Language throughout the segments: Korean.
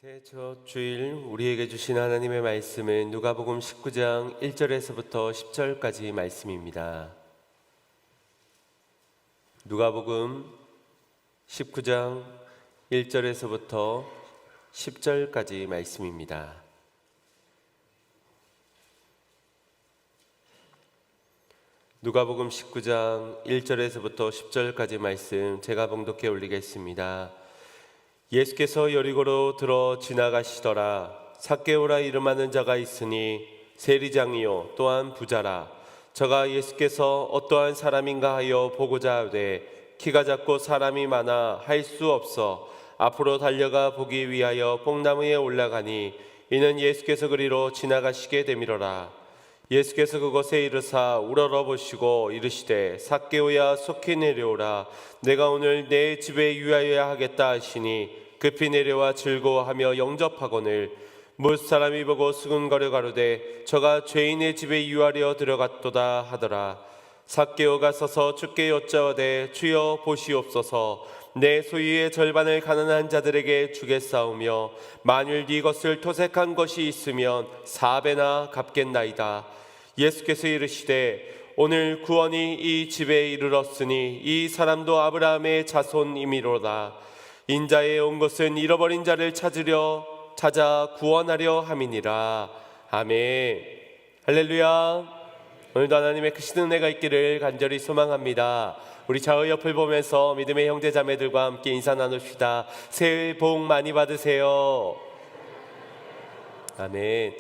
새해 첫 주일 우리에게 주신 하나님의 말씀은 누가복음 19장 1절에서부터 10절까지 말씀입니다. 누가복음 19장 1절에서부터 10절까지 말씀입니다. 누가복음 19장 1절에서부터 10절까지 말씀 제가 봉독해 올리겠습니다. 예수께서 여리고로 들어 지나가시더라. 삭개오라 이름하는 자가 있으니 세리장이요 또한 부자라. 저가 예수께서 어떠한 사람인가 하여 보고자 하되 키가 작고 사람이 많아 할 수 없어 앞으로 달려가 보기 위하여 뽕나무에 올라가니 이는 예수께서 그리로 지나가시게 되밀어라. 예수께서 그곳에 이르사 우러러 보시고 이르시되 삭개오야 속히 내려오라. 내가 오늘 내 집에 유하여야 하겠다 하시니 급히 내려와 즐거워하며 영접하거늘 뭇 사람이 보고 수군거려 가로되 저가 죄인의 집에 유하려 들어갔도다 하더라. 삭개오가 서서 주께 여짜오되 주여 보시옵소서. 내 소유의 절반을 가난한 자들에게 주겠사오며 만일 네 것을 토색한 것이 있으면 4배나 갚겠나이다. 예수께서 이르시되 오늘 구원이 이 집에 이르렀으니 이 사람도 아브라함의 자손이미로다. 인자에 온 것은 잃어버린 자를 찾아 구원하려 함이니라. 아멘. 할렐루야. 오늘도 하나님의 크신 은혜가 있기를 간절히 소망합니다. 우리 좌우 옆을 보면서 믿음의 형제 자매들과 함께 인사 나눕시다. 새해 복 많이 받으세요. 아멘.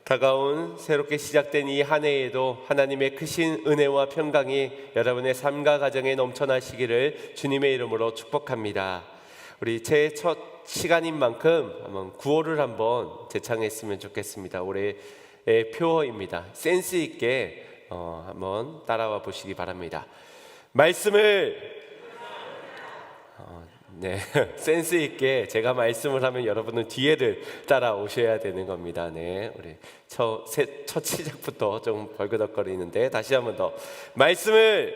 다가온 새롭게 시작된 이 한 해에도 하나님의 크신 은혜와 평강이 여러분의 삶과 가정에 넘쳐나시기를 주님의 이름으로 축복합니다. 우리 제 첫 시간인 만큼 한번 구호를 한번 제창했으면 좋겠습니다. 올해의 표어입니다. 센스 있게 한번 따라와 보시기 바랍니다. 말씀을 네, 센스 있게 제가 말씀을 하면 여러분은 뒤에를 따라오셔야 되는 겁니다. 네, 우리 첫 시작부터 좀 벌그덕거리는데 다시 한번 더 말씀을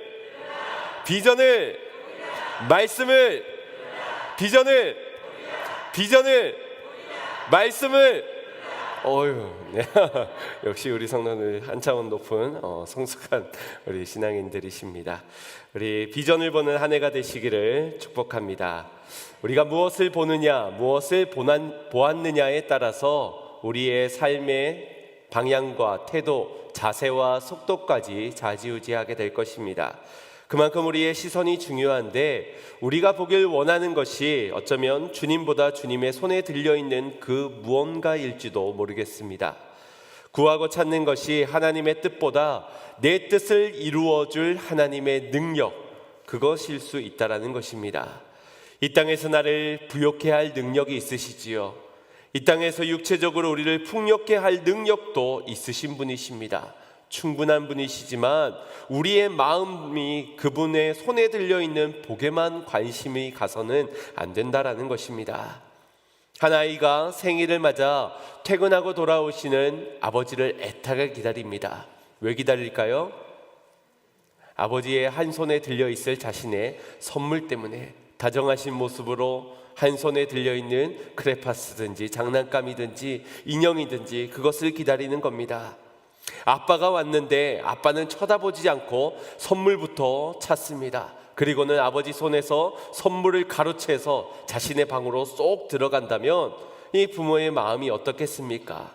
비전을 말씀을 비전을 말씀을 어휴, 네. 역시 우리 성도들 한 차원 높은 성숙한 우리 신앙인들이십니다. 우리 비전을 보는 한 해가 되시기를 축복합니다. 우리가 무엇을 보느냐, 무엇을 보았느냐에 따라서 우리의 삶의 방향과 태도, 자세와 속도까지 좌지우지하게 될 것입니다. 그만큼 우리의 시선이 중요한데 우리가 보길 원하는 것이 어쩌면 주님보다 주님의 손에 들려있는 그 무언가일지도 모르겠습니다. 구하고 찾는 것이 하나님의 뜻보다 내 뜻을 이루어줄 하나님의 능력, 그것일 수 있다라는 것입니다. 이 땅에서 나를 부욕해 할 능력이 있으시지요. 이 땅에서 육체적으로 우리를 풍요케 할 능력도 있으신 분이십니다. 충분한 분이시지만 우리의 마음이 그분의 손에 들려있는 복에만 관심이 가서는 안 된다라는 것입니다. 한 아이가 생일을 맞아 퇴근하고 돌아오시는 아버지를 애타게 기다립니다. 왜 기다릴까요? 아버지의 한 손에 들려있을 자신의 선물 때문에 다정하신 모습으로 한 손에 들려있는 크레파스든지 장난감이든지 인형이든지 그것을 기다리는 겁니다. 아빠가 왔는데 아빠는 쳐다보지 않고 선물부터 찾습니다. 그리고는 아버지 손에서 선물을 가로채서 자신의 방으로 쏙 들어간다면 이 부모의 마음이 어떻겠습니까?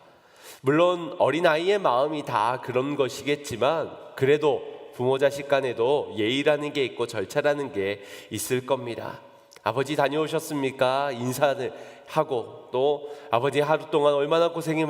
물론 어린아이의 마음이 다 그런 것이겠지만 그래도 부모 자식 간에도 예의라는 게 있고 절차라는 게 있을 겁니다. 아버지 다녀오셨습니까? 인사를 하고 또 아버지 하루 동안 얼마나 고생이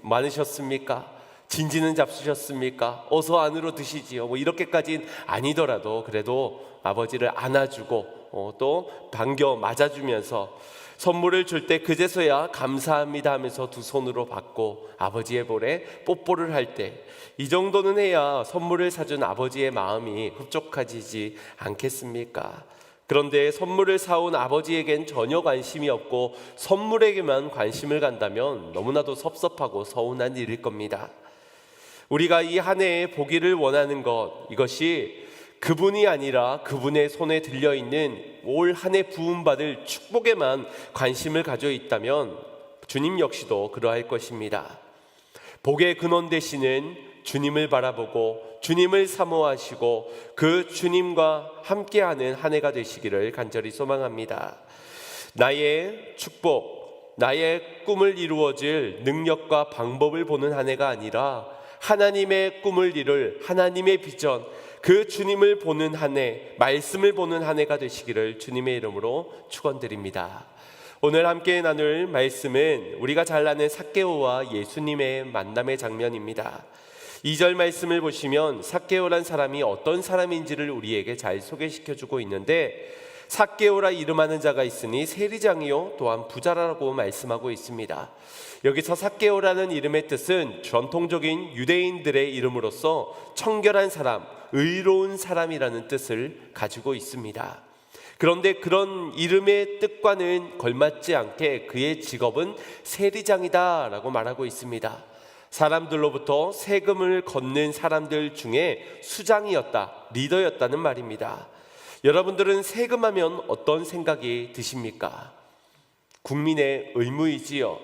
많으셨습니까? 진지는 잡수셨습니까? 어서 안으로 드시지요. 이렇게까지는 아니더라도 그래도 아버지를 안아주고 또 반겨 맞아주면서 선물을 줄 때 그제서야 감사합니다 하면서 두 손으로 받고 아버지의 볼에 뽀뽀를 할 때 이 정도는 해야 선물을 사준 아버지의 마음이 흡족해지지 않겠습니까? 그런데 선물을 사온 아버지에겐 전혀 관심이 없고 선물에게만 관심을 간다면 너무나도 섭섭하고 서운한 일일 겁니다. 우리가 이 한 해에 보기를 원하는 것, 이것이 그분이 아니라 그분의 손에 들려있는 올 한 해 부음받을 축복에만 관심을 가져 있다면 주님 역시도 그러할 것입니다. 복의 근원 되시는 주님을 바라보고 주님을 사모하시고 그 주님과 함께하는 한 해가 되시기를 간절히 소망합니다. 나의 축복, 나의 꿈을 이루어질 능력과 방법을 보는 한 해가 아니라 하나님의 꿈을 이룰 하나님의 비전, 그 주님을 보는 한 해, 말씀을 보는 한 해가 되시기를 주님의 이름으로 축원드립니다. 오늘 함께 나눌 말씀은 우리가 잘 아는 삭개오와 예수님의 만남의 장면입니다. 2절 말씀을 보시면 삭개오란 사람이 어떤 사람인지를 우리에게 잘 소개시켜주고 있는데, 삭개오라 이름하는 자가 있으니 세리장이요 또한 부자라고 말씀하고 있습니다. 여기서 삭개오라는 이름의 뜻은 전통적인 유대인들의 이름으로서 청결한 사람, 의로운 사람이라는 뜻을 가지고 있습니다. 그런데 그런 이름의 뜻과는 걸맞지 않게 그의 직업은 세리장이다 라고 말하고 있습니다. 사람들로부터 세금을 걷는 사람들 중에 수장이었다, 리더였다는 말입니다. 여러분들은 세금하면 어떤 생각이 드십니까? 국민의 의무이지요.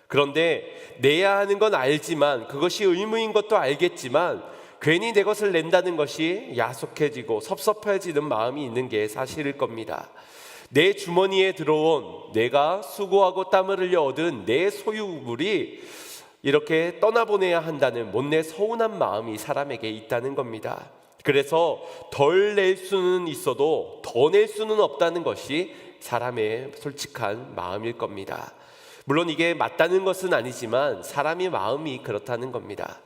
그런데 내야 하는 건 알지만, 그것이 의무인 것도 알겠지만 괜히 내 것을 낸다는 것이 야속해지고 섭섭해지는 마음이 있는 게 사실일 겁니다. 내 주머니에 들어온, 내가 수고하고 땀을 흘려 얻은 내 소유물이 이렇게 떠나보내야 한다는 못내 서운한 마음이 사람에게 있다는 겁니다. 그래서 덜 낼 수는 있어도 더 낼 수는 없다는 것이 사람의 솔직한 마음일 겁니다. 물론 이게 맞다는 것은 아니지만 사람의 마음이 그렇다는 겁니다.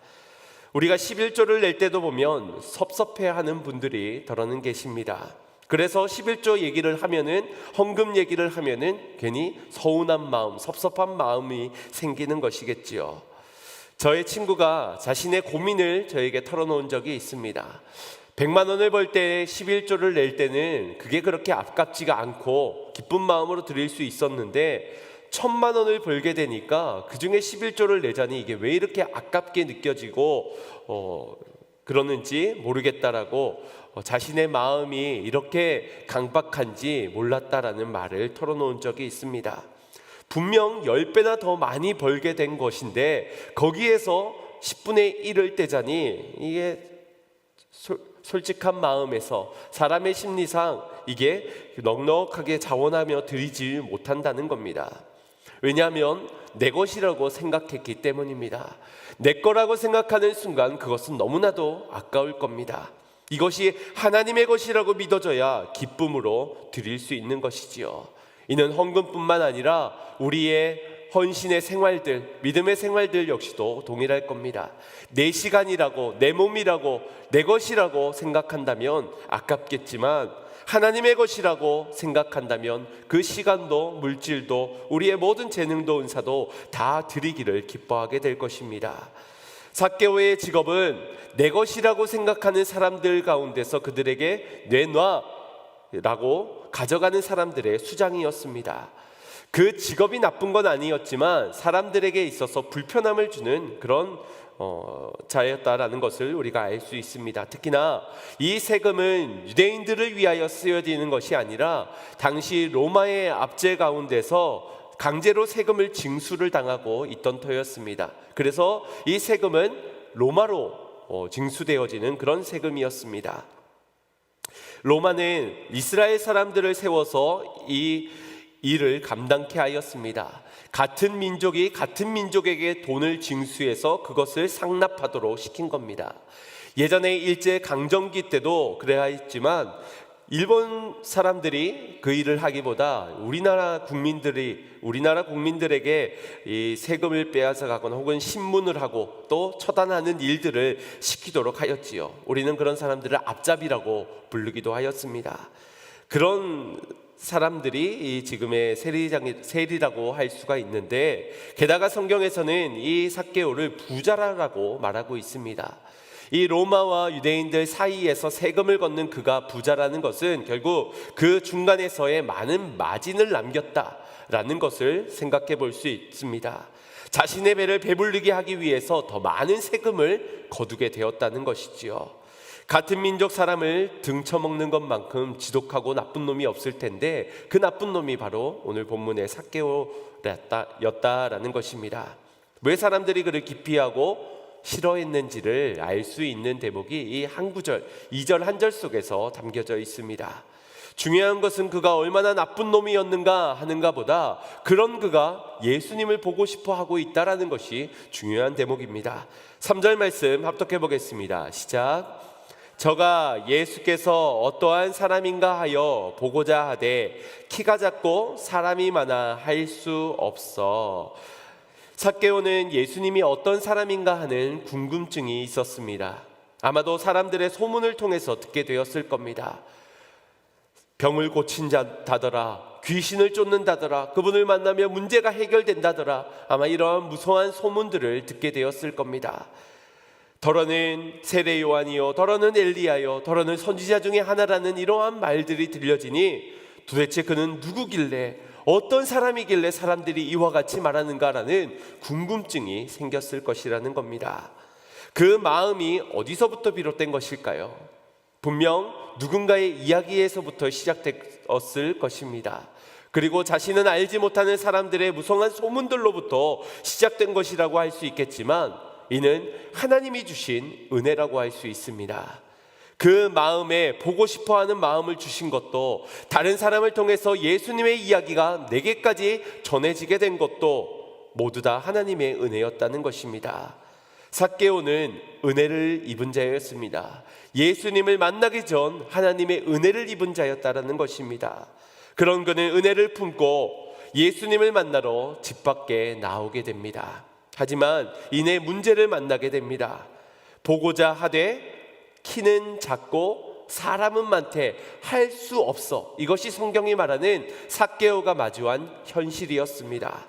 우리가 11조를 낼 때도 보면 섭섭해하는 분들이 더러는 계십니다. 그래서 11조 얘기를 하면은, 헌금 얘기를 하면은 괜히 서운한 마음, 섭섭한 마음이 생기는 것이겠지요. 저의 친구가 자신의 고민을 저에게 털어놓은 적이 있습니다. 100만 원을 벌 때 11조를 낼 때는 그게 그렇게 아깝지가 않고 기쁜 마음으로 드릴 수 있었는데 1000만 원을 벌게 되니까 그 중에 11조를 내자니 이게 왜 이렇게 아깝게 느껴지고 그러는지 모르겠다라고 자신의 마음이 이렇게 강박한지 몰랐다라는 말을 털어놓은 적이 있습니다. 분명 10배나 더 많이 벌게 된 것인데 거기에서 10분의 1을 떼자니 이게 솔직한 마음에서 사람의 심리상 이게 넉넉하게 자원하며 드리지 못한다는 겁니다. 왜냐하면 내 것이라고 생각했기 때문입니다. 내 거라고 생각하는 순간 그것은 너무나도 아까울 겁니다. 이것이 하나님의 것이라고 믿어져야 기쁨으로 드릴 수 있는 것이지요. 이는 헌금뿐만 아니라 우리의 헌신의 생활들, 믿음의 생활들 역시도 동일할 겁니다. 내 시간이라고, 내 몸이라고, 내 것이라고 생각한다면 아깝겠지만 하나님의 것이라고 생각한다면 그 시간도 물질도 우리의 모든 재능도 은사도 다 드리기를 기뻐하게 될 것입니다. 삭개오의 직업은 내 것이라고 생각하는 사람들 가운데서 그들에게 내놔라고 가져가는 사람들의 수장이었습니다. 그 직업이 나쁜 건 아니었지만 사람들에게 있어서 불편함을 주는 그런 자였다라는 것을 우리가 알 수 있습니다. 특히나 이 세금은 유대인들을 위하여 쓰여지는 것이 아니라 당시 로마의 압제 가운데서 강제로 세금을 징수를 당하고 있던 터였습니다. 그래서 이 세금은 로마로 징수되어지는 그런 세금이었습니다. 로마는 이스라엘 사람들을 세워서 이 일을 감당케 하였습니다. 같은 민족이 같은 민족에게 돈을 징수해서 그것을 상납하도록 시킨 겁니다. 예전에 일제 강점기 때도 그래야 했지만 일본 사람들이 그 일을 하기보다 우리나라 국민들에게 이 세금을 빼앗아 가거나 혹은 신문을 하고 또 처단하는 일들을 시키도록 하였지요. 우리는 그런 사람들을 앞잡이라고 부르기도 하였습니다. 그런 사람들이 이 지금의 세리라고 할 수가 있는데, 게다가 성경에서는 이 삭개오를 부자라고 말하고 있습니다. 이 로마와 유대인들 사이에서 세금을 걷는 그가 부자라는 것은 결국 그 중간에서의 많은 마진을 남겼다라는 것을 생각해 볼 수 있습니다. 자신의 배를 배불리게 하기 위해서 더 많은 세금을 거두게 되었다는 것이지요. 같은 민족 사람을 등쳐먹는 것만큼 지독하고 나쁜 놈이 없을 텐데 그 나쁜 놈이 바로 오늘 본문의 삭개오였다라는 것입니다. 왜 사람들이 그를 기피하고 싫어했는지를 알 수 있는 대목이 이 한 구절, 2절 한 절 속에서 담겨져 있습니다. 중요한 것은 그가 얼마나 나쁜 놈이었는가 하는가 보다 그런 그가 예수님을 보고 싶어 하고 있다라는 것이 중요한 대목입니다. 3절 말씀 합독해 보겠습니다. 시작. 저가 예수께서 어떠한 사람인가 하여 보고자 하되 키가 작고 사람이 많아 할 수 없어. 삭개오는 예수님이 어떤 사람인가 하는 궁금증이 있었습니다. 아마도 사람들의 소문을 통해서 듣게 되었을 겁니다. 병을 고친다더라, 귀신을 쫓는다더라, 그분을 만나면 문제가 해결된다더라, 아마 이러한 무서운 소문들을 듣게 되었을 겁니다. 더러는 세례 요한이요, 더러는 엘리야요, 더러는 선지자 중에 하나라는 이러한 말들이 들려지니 도대체 그는 누구길래, 어떤 사람이길래 사람들이 이와 같이 말하는가라는 궁금증이 생겼을 것이라는 겁니다. 그 마음이 어디서부터 비롯된 것일까요? 분명 누군가의 이야기에서부터 시작되었을 것입니다. 그리고 자신은 알지 못하는 사람들의 무성한 소문들로부터 시작된 것이라고 할 수 있겠지만 이는 하나님이 주신 은혜라고 할 수 있습니다. 그 마음에 보고 싶어하는 마음을 주신 것도, 다른 사람을 통해서 예수님의 이야기가 내게까지 전해지게 된 것도 모두 다 하나님의 은혜였다는 것입니다. 삭개오는 은혜를 입은 자였습니다. 예수님을 만나기 전 하나님의 은혜를 입은 자였다는 것입니다. 그런 그는 은혜를 품고 예수님을 만나러 집 밖에 나오게 됩니다. 하지만 이내 문제를 만나게 됩니다. 보고자 하되 키는 작고 사람은 많되 할 수 없어. 이것이 성경이 말하는 삭개오가 마주한 현실이었습니다.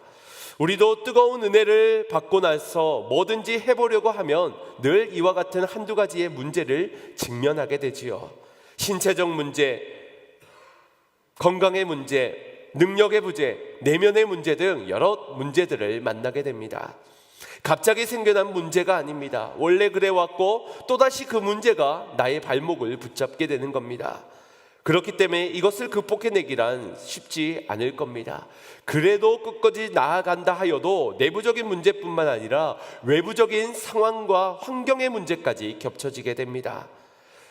우리도 뜨거운 은혜를 받고 나서 뭐든지 해보려고 하면 늘 이와 같은 한두 가지의 문제를 직면하게 되지요. 신체적 문제, 건강의 문제, 능력의 부재, 내면의 문제 등 여러 문제들을 만나게 됩니다. 갑자기 생겨난 문제가 아닙니다. 원래 그래왔고 또다시 그 문제가 나의 발목을 붙잡게 되는 겁니다. 그렇기 때문에 이것을 극복해내기란 쉽지 않을 겁니다. 그래도 끝까지 나아간다 하여도 내부적인 문제뿐만 아니라 외부적인 상황과 환경의 문제까지 겹쳐지게 됩니다.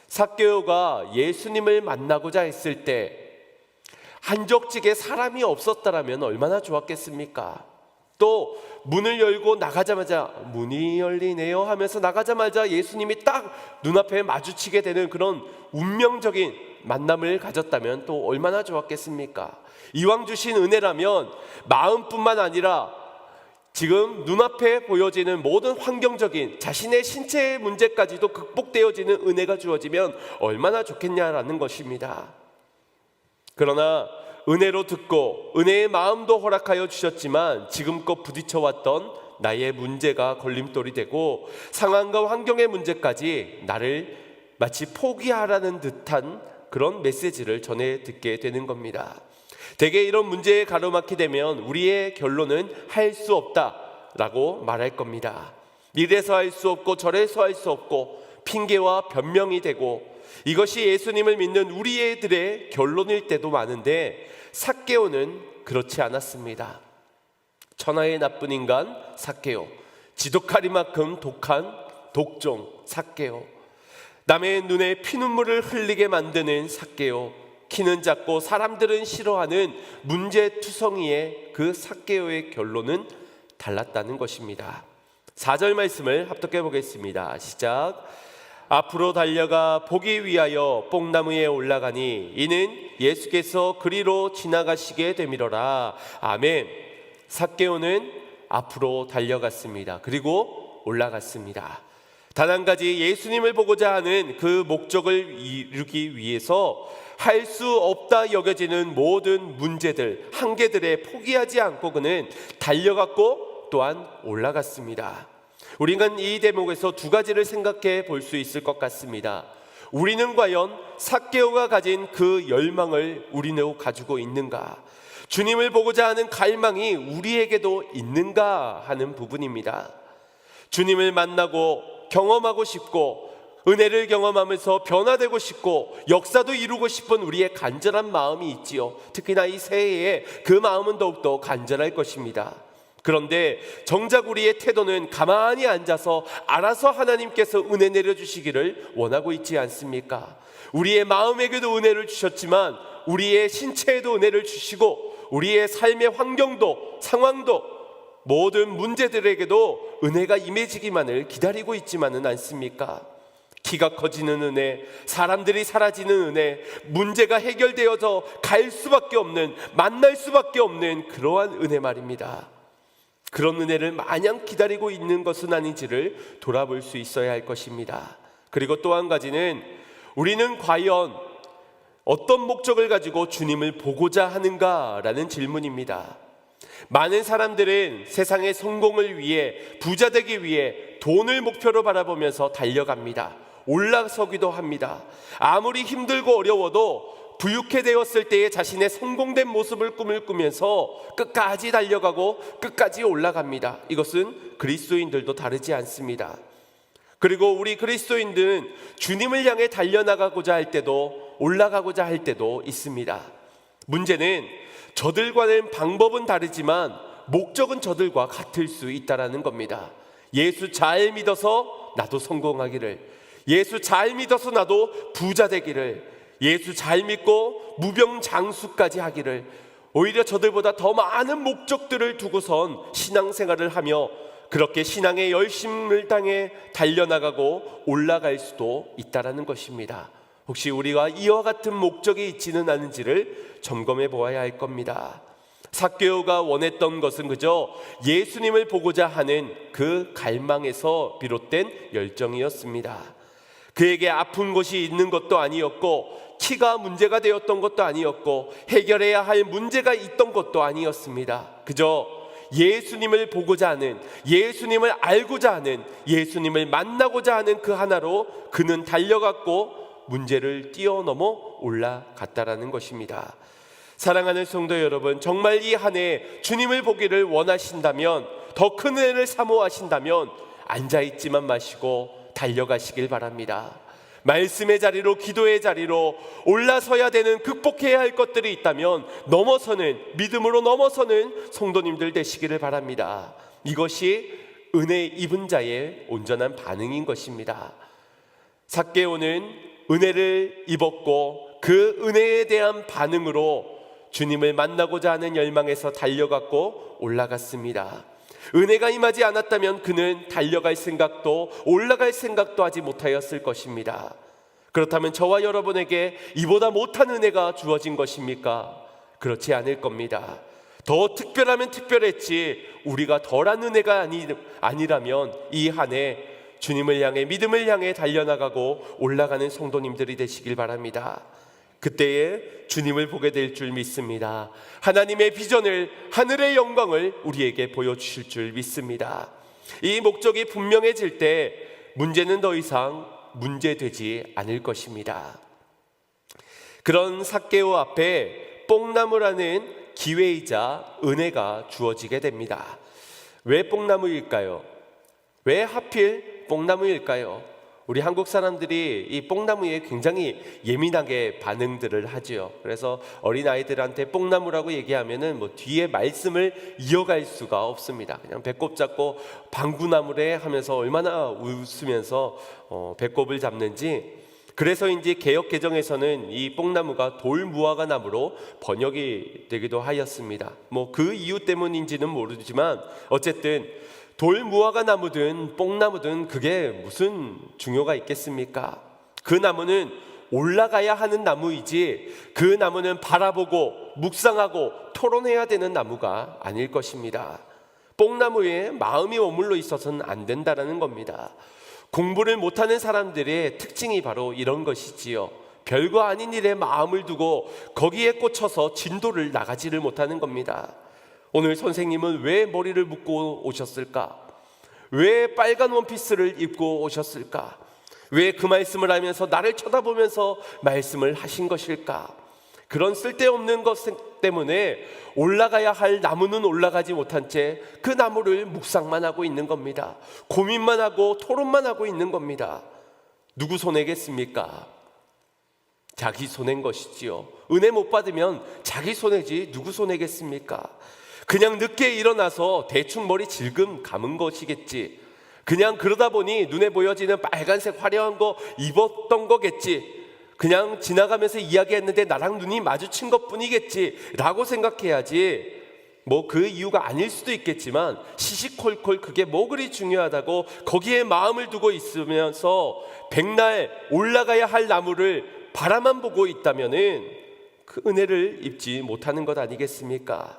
삭개오가 예수님을 만나고자 했을 때 한적직에 사람이 없었다라면 얼마나 좋았겠습니까? 또 문을 열고 나가자마자 문이 열리네요 하면서 나가자마자 예수님이 딱 눈앞에 마주치게 되는 그런 운명적인 만남을 가졌다면 또 얼마나 좋았겠습니까? 이왕 주신 은혜라면 마음뿐만 아니라 지금 눈앞에 보여지는 모든 환경적인 자신의 신체의 문제까지도 극복되어지는 은혜가 주어지면 얼마나 좋겠냐라는 것입니다. 그러나 은혜로 듣고 은혜의 마음도 허락하여 주셨지만 지금껏 부딪혀왔던 나의 문제가 걸림돌이 되고 상황과 환경의 문제까지 나를 마치 포기하라는 듯한 그런 메시지를 전해 듣게 되는 겁니다. 대개 이런 문제에 가로막히게 되면 우리의 결론은 할 수 없다라고 말할 겁니다. 이래서 할 수 없고 저래서 할 수 없고 핑계와 변명이 되고 이것이 예수님을 믿는 우리들의 결론일 때도 많은데 삭개오는 그렇지 않았습니다. 천하의 나쁜 인간 삭개오, 지독하리만큼 독한 독종 삭개오, 남의 눈에 피눈물을 흘리게 만드는 삭개오, 키는 작고 사람들은 싫어하는 문제투성이의 그 삭개오의 결론은 달랐다는 것입니다. 4절 말씀을 합독해 보겠습니다. 시작. 앞으로 달려가 보기 위하여 뽕나무에 올라가니 이는 예수께서 그리로 지나가시게 되미러라. 아멘. 삭개오는 앞으로 달려갔습니다. 그리고 올라갔습니다. 단 한 가지 예수님을 보고자 하는 그 목적을 이루기 위해서 할 수 없다 여겨지는 모든 문제들, 한계들에 포기하지 않고 그는 달려갔고 또한 올라갔습니다. 우리는 이 대목에서 두 가지를 생각해 볼 수 있을 것 같습니다. 우리는 과연 삭개오가 가진 그 열망을 우리는 가지고 있는가? 주님을 보고자 하는 갈망이 우리에게도 있는가 하는 부분입니다. 주님을 만나고 경험하고 싶고 은혜를 경험하면서 변화되고 싶고 역사도 이루고 싶은 우리의 간절한 마음이 있지요. 특히나 이 새해에 그 마음은 더욱더 간절할 것입니다. 그런데 정작 우리의 태도는 가만히 앉아서 알아서 하나님께서 은혜 내려주시기를 원하고 있지 않습니까? 우리의 마음에게도 은혜를 주셨지만 우리의 신체에도 은혜를 주시고 우리의 삶의 환경도 상황도 모든 문제들에게도 은혜가 임해지기만을 기다리고 있지만은 않습니까? 키가 커지는 은혜, 사람들이 사라지는 은혜, 문제가 해결되어서 갈 수밖에 없는, 만날 수밖에 없는 그러한 은혜 말입니다. 그런 은혜를 마냥 기다리고 있는 것은 아닌지를 돌아볼 수 있어야 할 것입니다. 그리고 또 한 가지는 우리는 과연 어떤 목적을 가지고 주님을 보고자 하는가라는 질문입니다. 많은 사람들은 세상의 성공을 위해, 부자 되기 위해 돈을 목표로 바라보면서 달려갑니다. 올라서기도 합니다. 아무리 힘들고 어려워도 부유해 되었을 때의 자신의 성공된 모습을 꿈을 꾸면서 끝까지 달려가고 끝까지 올라갑니다. 이것은 그리스도인들도 다르지 않습니다. 그리고 우리 그리스도인들은 주님을 향해 달려나가고자 할 때도 올라가고자 할 때도 있습니다. 문제는 저들과는 방법은 다르지만 목적은 저들과 같을 수 있다는 겁니다. 예수 잘 믿어서 나도 성공하기를, 예수 잘 믿어서 나도 부자 되기를, 예수 잘 믿고 무병장수까지 하기를, 오히려 저들보다 더 많은 목적들을 두고선 신앙생활을 하며 그렇게 신앙의 열심을 당해 달려나가고 올라갈 수도 있다는 것입니다. 혹시 우리가 이와 같은 목적이 있지는 않은지를 점검해 보아야 할 겁니다. 삭개오가 원했던 것은 그저 예수님을 보고자 하는 그 갈망에서 비롯된 열정이었습니다. 그에게 아픈 곳이 있는 것도 아니었고 키가 문제가 되었던 것도 아니었고 해결해야 할 문제가 있던 것도 아니었습니다. 그저 예수님을 보고자 하는, 예수님을 알고자 하는, 예수님을 만나고자 하는 그 하나로 그는 달려갔고 문제를 뛰어넘어 올라갔다라는 것입니다. 사랑하는 성도 여러분, 정말 이 한 해 주님을 보기를 원하신다면, 더 큰 은혜를 사모하신다면 앉아있지만 마시고 달려가시길 바랍니다. 말씀의 자리로, 기도의 자리로 올라서야 되는, 극복해야 할 것들이 있다면 넘어서는, 믿음으로 넘어서는 성도님들 되시기를 바랍니다. 이것이 은혜 입은 자의 온전한 반응인 것입니다. 삭개오는 은혜를 입었고 그 은혜에 대한 반응으로 주님을 만나고자 하는 열망에서 달려갔고 올라갔습니다. 은혜가 임하지 않았다면 그는 달려갈 생각도 올라갈 생각도 하지 못하였을 것입니다. 그렇다면 저와 여러분에게 이보다 못한 은혜가 주어진 것입니까? 그렇지 않을 겁니다. 더 특별하면 특별했지 우리가 덜한 은혜가 아니라면 이 한 해 주님을 향해, 믿음을 향해 달려나가고 올라가는 성도님들이 되시길 바랍니다. 그때에 주님을 보게 될 줄 믿습니다. 하나님의 비전을, 하늘의 영광을 우리에게 보여주실 줄 믿습니다. 이 목적이 분명해질 때 문제는 더 이상 문제되지 않을 것입니다. 그런 삭개오 앞에 뽕나무라는 기회이자 은혜가 주어지게 됩니다. 왜 뽕나무일까요? 왜 하필 뽕나무일까요? 우리 한국 사람들이 이 뽕나무에 굉장히 예민하게 반응들을 하지요. 그래서 어린아이들한테 뽕나무라고 얘기하면은 뒤에 말씀을 이어갈 수가 없습니다. 그냥 배꼽 잡고 방구나무래 하면서 얼마나 웃으면서 배꼽을 잡는지. 그래서인지 개역 개정에서는 이 뽕나무가 돌무화과 나무로 번역이 되기도 하였습니다. 그 이유 때문인지는 모르지만 어쨌든 돌무화과 나무든 뽕나무든 그게 무슨 중요가 있겠습니까? 그 나무는 올라가야 하는 나무이지 그 나무는 바라보고 묵상하고 토론해야 되는 나무가 아닐 것입니다. 뽕나무에 마음이 머물러 있어서는 안 된다는 겁니다. 공부를 못하는 사람들의 특징이 바로 이런 것이지요. 별거 아닌 일에 마음을 두고 거기에 꽂혀서 진도를 나가지를 못하는 겁니다. 오늘 선생님은 왜 머리를 묶고 오셨을까? 왜 빨간 원피스를 입고 오셨을까? 왜 그 말씀을 하면서 나를 쳐다보면서 말씀을 하신 것일까? 그런 쓸데없는 것 때문에 올라가야 할 나무는 올라가지 못한 채 그 나무를 묵상만 하고 있는 겁니다. 고민만 하고 토론만 하고 있는 겁니다. 누구 손해겠습니까? 자기 손해인 것이지요. 은혜 못 받으면 자기 손해지 누구 손해겠습니까? 그냥 늦게 일어나서 대충 머리 질금 감은 것이겠지. 그냥 그러다 보니 눈에 보여지는 빨간색 화려한 거 입었던 거겠지. 그냥 지나가면서 이야기했는데 나랑 눈이 마주친 것뿐이겠지 라고 생각해야지. 뭐 그 이유가 아닐 수도 있겠지만 시시콜콜 그게 뭐 그리 중요하다고 거기에 마음을 두고 있으면서 백날 올라가야 할 나무를 바라만 보고 있다면은 그 은혜를 입지 못하는 것 아니겠습니까?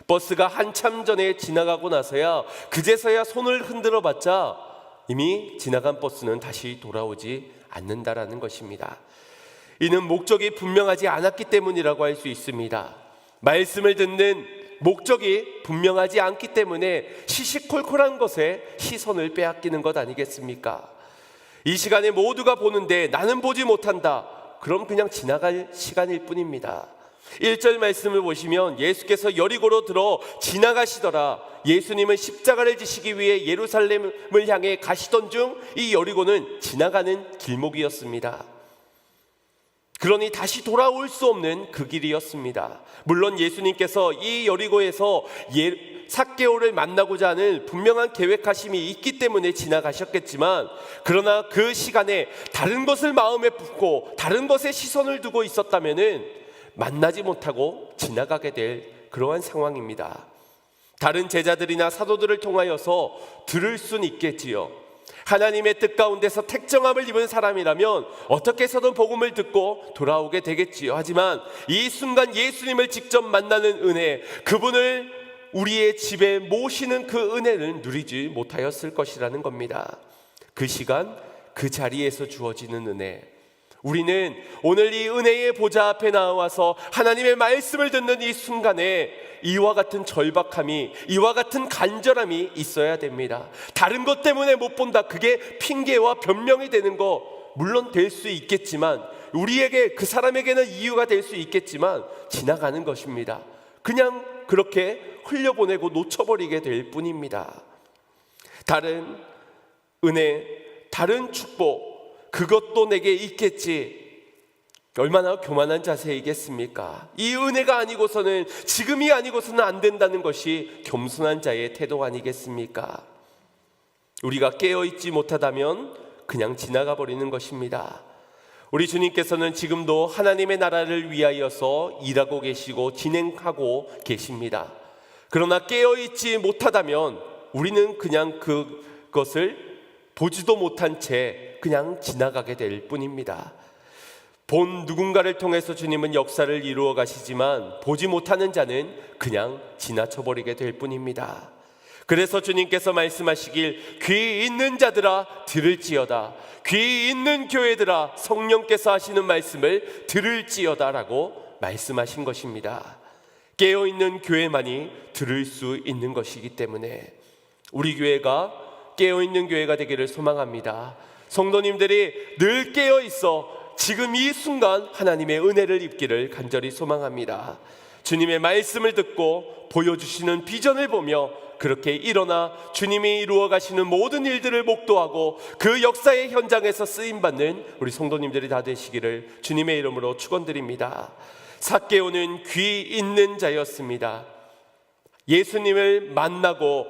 버스가 한참 전에 지나가고 나서야 그제서야 손을 흔들어 봤자 이미 지나간 버스는 다시 돌아오지 않는다라는 것입니다. 이는 목적이 분명하지 않았기 때문이라고 할 수 있습니다. 말씀을 듣는 목적이 분명하지 않기 때문에 시시콜콜한 것에 시선을 빼앗기는 것 아니겠습니까? 이 시간에 모두가 보는데 나는 보지 못한다. 그럼 그냥 지나갈 시간일 뿐입니다. 1절 말씀을 보시면 예수께서 여리고로 들어 지나가시더라. 예수님은 십자가를 지시기 위해 예루살렘을 향해 가시던 중 이 여리고는 지나가는 길목이었습니다. 그러니 다시 돌아올 수 없는 그 길이었습니다. 물론 예수님께서 이 여리고에서 삭개오를 만나고자 하는 분명한 계획하심이 있기 때문에 지나가셨겠지만, 그러나 그 시간에 다른 것을 마음에 품고 다른 것에 시선을 두고 있었다면은 만나지 못하고 지나가게 될 그러한 상황입니다. 다른 제자들이나 사도들을 통하여서 들을 수는 있겠지요. 하나님의 뜻 가운데서 택정함을 입은 사람이라면 어떻게 해서든 복음을 듣고 돌아오게 되겠지요. 하지만 이 순간 예수님을 직접 만나는 은혜, 그분을 우리의 집에 모시는 그 은혜를 누리지 못하였을 것이라는 겁니다. 그 시간 그 자리에서 주어지는 은혜, 우리는 오늘 이 은혜의 보좌 앞에 나와서 하나님의 말씀을 듣는 이 순간에 이와 같은 절박함이, 이와 같은 간절함이 있어야 됩니다. 다른 것 때문에 못 본다, 그게 핑계와 변명이 되는 거 물론 될 수 있겠지만, 우리에게, 그 사람에게는 이유가 될 수 있겠지만 지나가는 것입니다. 그냥 그렇게 흘려보내고 놓쳐버리게 될 뿐입니다. 다른 은혜, 다른 축복, 그것도 내게 있겠지, 얼마나 교만한 자세이겠습니까? 이 은혜가 아니고서는, 지금이 아니고서는 안 된다는 것이 겸손한 자의 태도 아니겠습니까? 우리가 깨어있지 못하다면 그냥 지나가 버리는 것입니다. 우리 주님께서는 지금도 하나님의 나라를 위하여서 일하고 계시고 진행하고 계십니다. 그러나 깨어있지 못하다면 우리는 그냥 그것을 보지도 못한 채 그냥 지나가게 될 뿐입니다. 본 누군가를 통해서 주님은 역사를 이루어 가시지만 보지 못하는 자는 그냥 지나쳐버리게 될 뿐입니다. 그래서 주님께서 말씀하시길, 귀 있는 자들아 들을지어다, 귀 있는 교회들아 성령께서 하시는 말씀을 들을지어다 라고 말씀하신 것입니다. 깨어있는 교회만이 들을 수 있는 것이기 때문에 우리 교회가 깨어있는 교회가 되기를 소망합니다. 성도님들이 늘 깨어있어 지금 이 순간 하나님의 은혜를 입기를 간절히 소망합니다. 주님의 말씀을 듣고 보여주시는 비전을 보며 그렇게 일어나 주님이 이루어 가시는 모든 일들을 목도하고 그 역사의 현장에서 쓰임받는 우리 성도님들이 다 되시기를 주님의 이름으로 축원드립니다. 삭개오는 귀 있는 자였습니다. 예수님을 만나고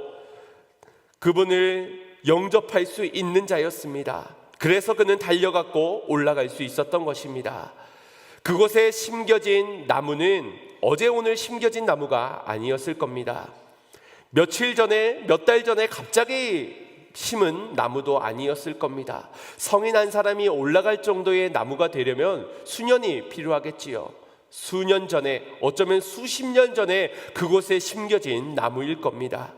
그분을 영접할 수 있는 자였습니다. 그래서 그는 달려갔고 올라갈 수 있었던 것입니다. 그곳에 심겨진 나무는 어제 오늘 심겨진 나무가 아니었을 겁니다. 며칠 전에, 몇 달 전에 갑자기 심은 나무도 아니었을 겁니다. 성인 한 사람이 올라갈 정도의 나무가 되려면 수년이 필요하겠지요. 수년 전에, 어쩌면 수십 년 전에 그곳에 심겨진 나무일 겁니다.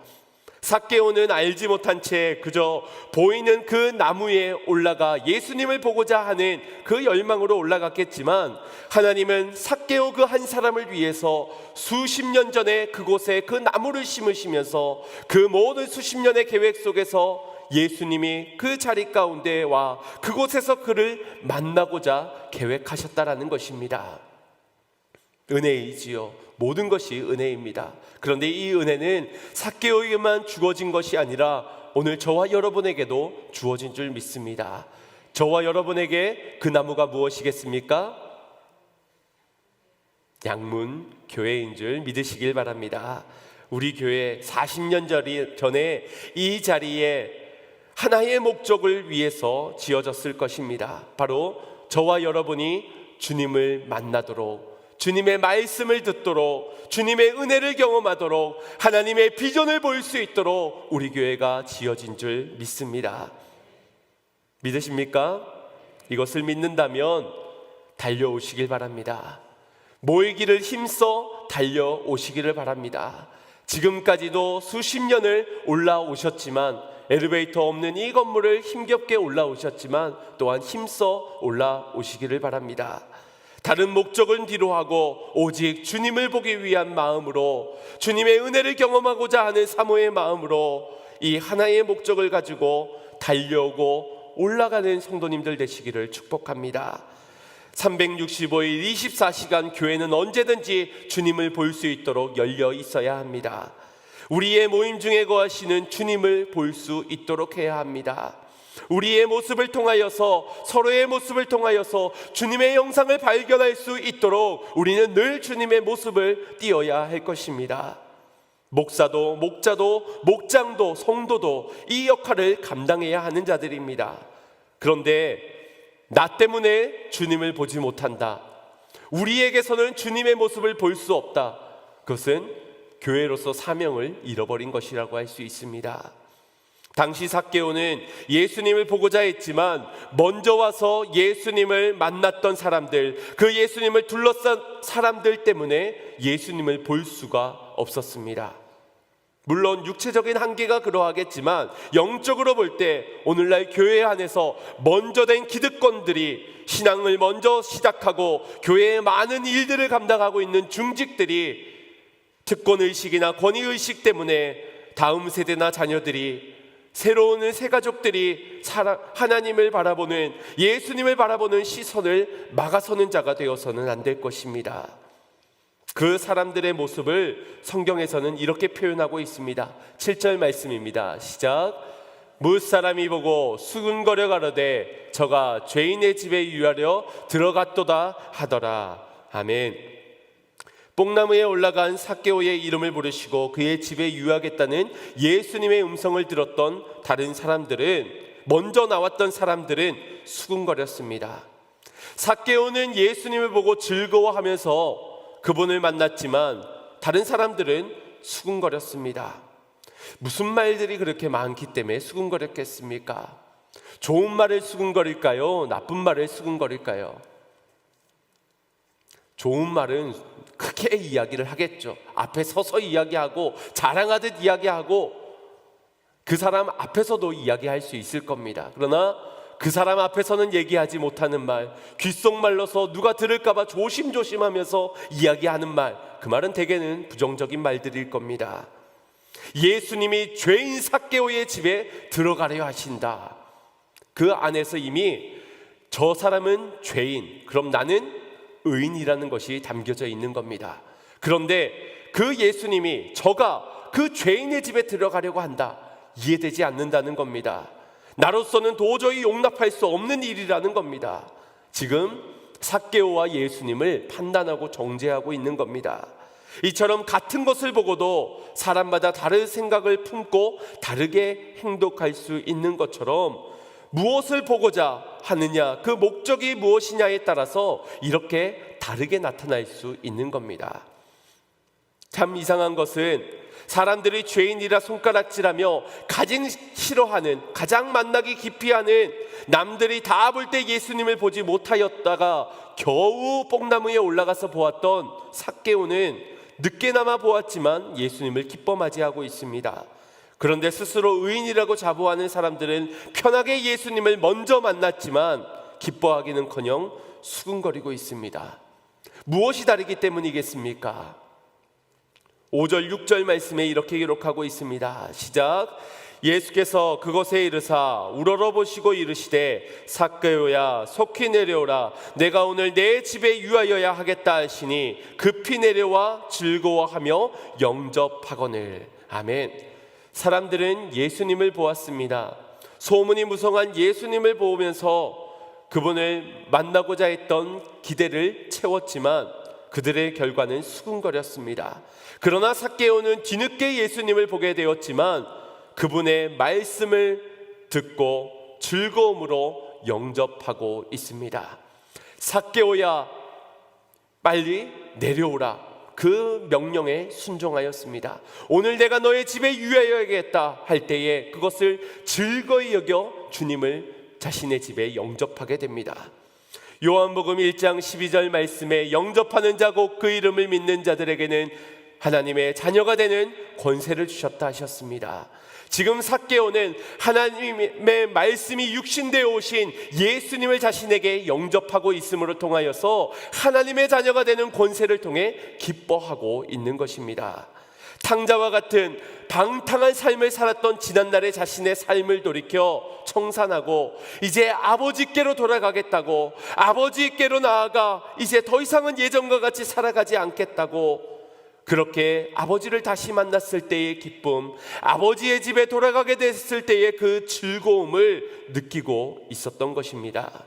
삭개오는 알지 못한 채 그저 보이는 그 나무에 올라가 예수님을 보고자 하는 그 열망으로 올라갔겠지만, 하나님은 삭개오 그 한 사람을 위해서 수십 년 전에 그곳에 그 나무를 심으시면서 그 모든 수십 년의 계획 속에서 예수님이 그 자리 가운데 와 그곳에서 그를 만나고자 계획하셨다라는 것입니다. 은혜이지요. 모든 것이 은혜입니다. 그런데 이 은혜는 삭개오에게만 주어진 것이 아니라 오늘 저와 여러분에게도 주어진 줄 믿습니다. 저와 여러분에게 그 나무가 무엇이겠습니까? 양문 교회인 줄 믿으시길 바랍니다. 우리 교회 40년 전에 이 자리에 하나의 목적을 위해서 지어졌을 것입니다. 바로 저와 여러분이 주님을 만나도록, 주님의 말씀을 듣도록, 주님의 은혜를 경험하도록, 하나님의 비전을 볼 수 있도록 우리 교회가 지어진 줄 믿습니다. 믿으십니까? 이것을 믿는다면 달려오시길 바랍니다. 모이기를 힘써 달려오시기를 바랍니다. 지금까지도 수십 년을 올라오셨지만, 엘리베이터 없는 이 건물을 힘겹게 올라오셨지만 또한 힘써 올라오시기를 바랍니다. 다른 목적은 뒤로하고 오직 주님을 보기 위한 마음으로, 주님의 은혜를 경험하고자 하는 사모의 마음으로 이 하나의 목적을 가지고 달려오고 올라가는 성도님들 되시기를 축복합니다. 365일 24시간 교회는 언제든지 주님을 볼 수 있도록 열려 있어야 합니다. 우리의 모임 중에 거하시는 주님을 볼 수 있도록 해야 합니다. 우리의 모습을 통하여서, 서로의 모습을 통하여서 주님의 영상을 발견할 수 있도록 우리는 늘 주님의 모습을 띄어야 할 것입니다. 목사도, 목자도, 목장도, 성도도 이 역할을 감당해야 하는 자들입니다. 그런데 나 때문에 주님을 보지 못한다, 우리에게서는 주님의 모습을 볼 수 없다, 그것은 교회로서 사명을 잃어버린 것이라고 할 수 있습니다. 당시 삭개오는 예수님을 보고자 했지만 먼저 와서 예수님을 만났던 사람들, 그 예수님을 둘러싼 사람들 때문에 예수님을 볼 수가 없었습니다. 물론 육체적인 한계가 그러하겠지만 영적으로 볼 때 오늘날 교회 안에서 먼저 된 기득권들이, 신앙을 먼저 시작하고 교회의 많은 일들을 감당하고 있는 중직들이 특권의식이나 권위의식 때문에 다음 세대나 자녀들이, 새로운 새가족들이 하나님을 바라보는, 예수님을 바라보는 시선을 막아서는 자가 되어서는 안 될 것입니다. 그 사람들의 모습을 성경에서는 이렇게 표현하고 있습니다. 7절 말씀입니다. 시작. 무사람이 보고 수군거려 가로되 저가 죄인의 집에 유하려 들어갔도다 하더라. 아멘. 뽕나무에 올라간 삭개오의 이름을 부르시고 그의 집에 유하겠다는 예수님의 음성을 들었던 다른 사람들은, 먼저 나왔던 사람들은 수군거렸습니다. 삭개오는 예수님을 보고 즐거워하면서 그분을 만났지만 다른 사람들은 수군거렸습니다. 무슨 말들이 그렇게 많기 때문에 수군거렸겠습니까? 좋은 말을 수군거릴까요? 나쁜 말을 수군거릴까요? 좋은 말은 크게 이야기를 하겠죠. 앞에 서서 이야기하고 자랑하듯 이야기하고 그 사람 앞에서도 이야기할 수 있을 겁니다. 그러나 그 사람 앞에서는 얘기하지 못하는 말, 귓속말로서 누가 들을까봐 조심조심하면서 이야기하는 말, 그 말은 대개는 부정적인 말들일 겁니다. 예수님이 죄인 삭개오의 집에 들어가려 하신다. 그 안에서 이미 저 사람은 죄인, 그럼 나는 의인이라는 것이 담겨져 있는 겁니다. 그런데 그 예수님이 저가 그 죄인의 집에 들어가려고 한다, 이해되지 않는다는 겁니다. 나로서는 도저히 용납할 수 없는 일이라는 겁니다. 지금 삭개오와 예수님을 판단하고 정죄하고 있는 겁니다. 이처럼 같은 것을 보고도 사람마다 다른 생각을 품고 다르게 행동할 수 있는 것처럼 무엇을 보고자 하느냐, 그 목적이 무엇이냐에 따라서 이렇게 다르게 나타날 수 있는 겁니다. 참 이상한 것은 사람들이 죄인이라 손가락질하며 가장 싫어하는, 가장 만나기 기피하는, 남들이 다 볼 때 예수님을 보지 못하였다가 겨우 뽕나무에 올라가서 보았던 삭개오는 늦게나마 보았지만 예수님을 기뻐 맞이하고 있습니다. 그런데 스스로 의인이라고 자부하는 사람들은 편하게 예수님을 먼저 만났지만 기뻐하기는커녕 수군거리고 있습니다. 무엇이 다르기 때문이겠습니까? 5절 6절 말씀에 이렇게 기록하고 있습니다. 시작. 예수께서 그곳에 이르사 우러러보시고 이르시되 삭개오야 속히 내려오라, 내가 오늘 내 집에 유하여야 하겠다 하시니 급히 내려와 즐거워하며 영접하거늘. 아멘. 사람들은 예수님을 보았습니다. 소문이 무성한 예수님을 보면서 그분을 만나고자 했던 기대를 채웠지만 그들의 결과는 수군거렸습니다. 그러나 삭개오는 뒤늦게 예수님을 보게 되었지만 그분의 말씀을 듣고 즐거움으로 영접하고 있습니다. 삭개오야, 빨리 내려오라. 그 명령에 순종하였습니다. 오늘 내가 너의 집에 유하여야겠다 할 때에 그것을 즐거이 여겨 주님을 자신의 집에 영접하게 됩니다. 요한복음 1장 12절 말씀에 영접하는 자고 그 이름을 믿는 자들에게는 하나님의 자녀가 되는 권세를 주셨다 하셨습니다. 지금 삭개오는 하나님의 말씀이 육신되어 오신 예수님을 자신에게 영접하고 있음으로 통하여서 하나님의 자녀가 되는 권세를 통해 기뻐하고 있는 것입니다. 탕자와 같은 방탕한 삶을 살았던 지난날의 자신의 삶을 돌이켜 청산하고 이제 아버지께로 돌아가겠다고, 아버지께로 나아가 이제 더 이상은 예전과 같이 살아가지 않겠다고, 그렇게 아버지를 다시 만났을 때의 기쁨, 아버지의 집에 돌아가게 됐을 때의 그 즐거움을 느끼고 있었던 것입니다.